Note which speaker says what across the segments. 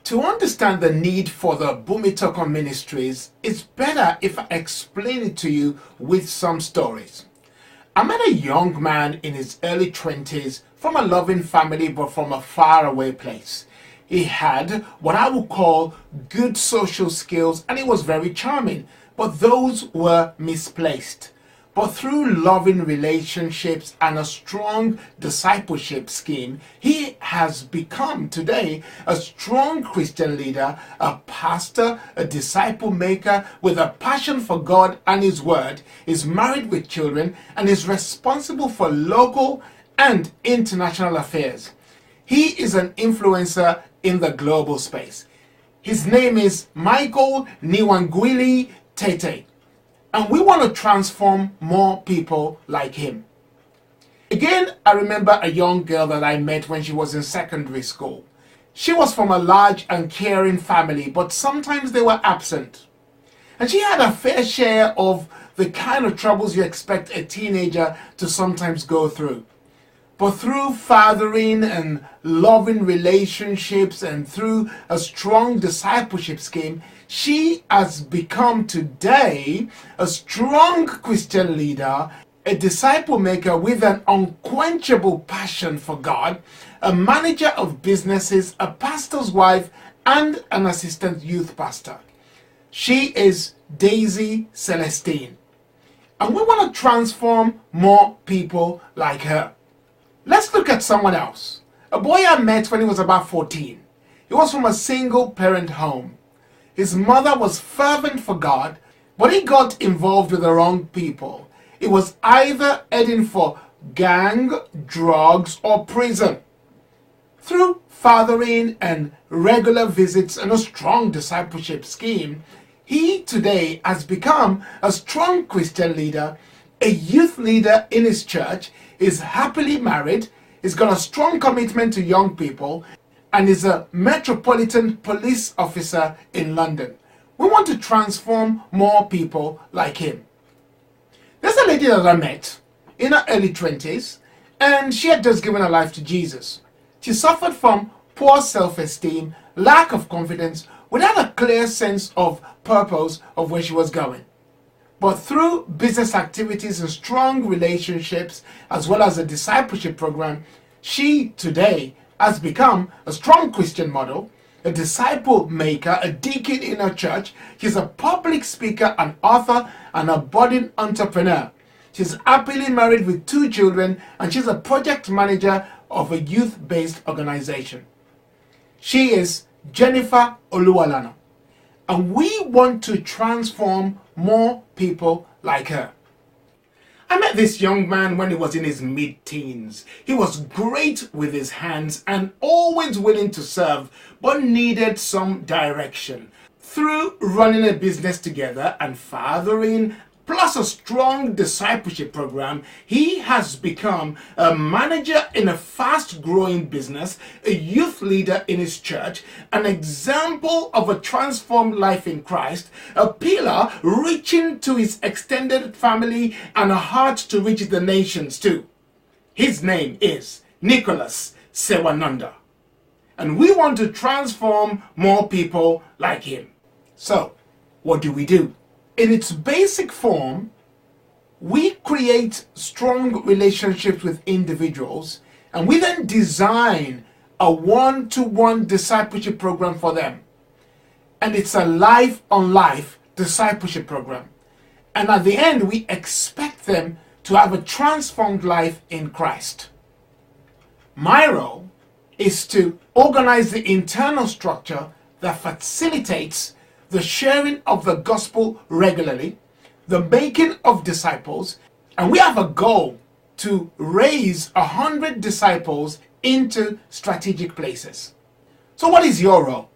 Speaker 1: To understand the need for the Boomytokan Ministries, it's better if I explain it to you with some stories. I met a young man in his early 20s from a loving family but from a faraway place. He had what I would call good social skills and he was very charming, but those were misplaced. But through loving relationships and a strong discipleship scheme, he has become today a strong Christian leader, a pastor, a disciple maker with a passion for God and His Word, is married with children, and is responsible for local and international affairs. He is an influencer in the global space. His name is Michael Niwangwili Tete. And we want to transform more people like him. Again, I remember a young girl that I met when she was in secondary school. She was from a large and caring family, but sometimes they were absent. And she had a fair share of the kind of troubles you expect a teenager to sometimes go through. But through fathering and loving relationships and through a strong discipleship scheme, she has become today a strong Christian leader, a disciple maker with an unquenchable passion for God, a manager of businesses, a pastor's wife, and an assistant youth pastor. She is Daisy Celestine. And we want to transform more people like her. Let's look at someone else. A boy I met when he was about 14. He was from a single parent home. His mother was fervent for God, but he got involved with the wrong people. He was either heading for gang, drugs, or prison. Through fathering and regular visits and a strong discipleship scheme, he today has become a strong Christian leader, a youth leader in his church, is happily married, he's got a strong commitment to young people, and is a metropolitan police officer in London. We want to transform more people like him. There's a lady that I met in her early 20s, and she had just given her life to Jesus. She suffered from poor self-esteem, lack of confidence, without a clear sense of purpose of where she was going. But through business activities and strong relationships, as well as a discipleship program, she today has become a strong Christian model, a disciple maker, a deacon in her church. She's a public speaker, an author, and a budding entrepreneur. She's happily married with 2 children, and she's a project manager of a youth-based organization. She is Jennifer Oluwalana. And we want to transform more people like her. I met this young man when he was in his mid-teens. He was great with his hands and always willing to serve, but needed some direction. Through running a business together and fathering, plus a strong discipleship program, he has become a manager in a fast-growing business, a youth leader in his church, an example of a transformed life in Christ, a pillar reaching to his extended family, and a heart to reach the nations too. His name is Nicholas Sewananda. And we want to transform more people like him. So, what do we do? In its basic form, we create strong relationships with individuals, and we then design a one-to-one discipleship program for them. And it's a life-on-life discipleship program. And at the end, we expect them to have a transformed life in Christ. My role is to organize the internal structure that facilitates the sharing of the gospel regularly, the making of disciples, and we have a goal to raise 100 disciples into strategic places. So what is your role?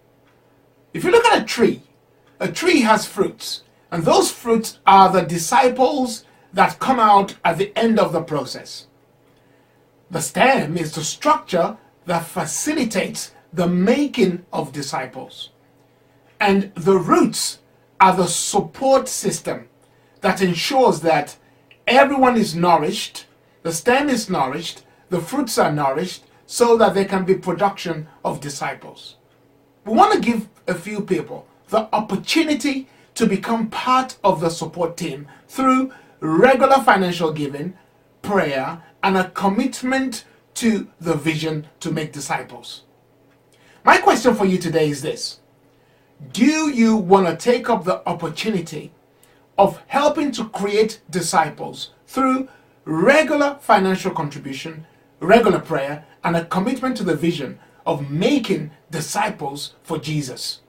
Speaker 1: If you look at a tree has fruits, and those fruits are the disciples that come out at the end of the process. The stem is the structure that facilitates the making of disciples. And the roots are the support system that ensures that everyone is nourished, the stem is nourished, the fruits are nourished, so that there can be production of disciples. We want to give a few people the opportunity to become part of the support team through regular financial giving, prayer, and a commitment to the vision to make disciples. My question for you today is this: do you want to take up the opportunity of helping to create disciples through regular financial contribution, regular prayer, and a commitment to the vision of making disciples for Jesus?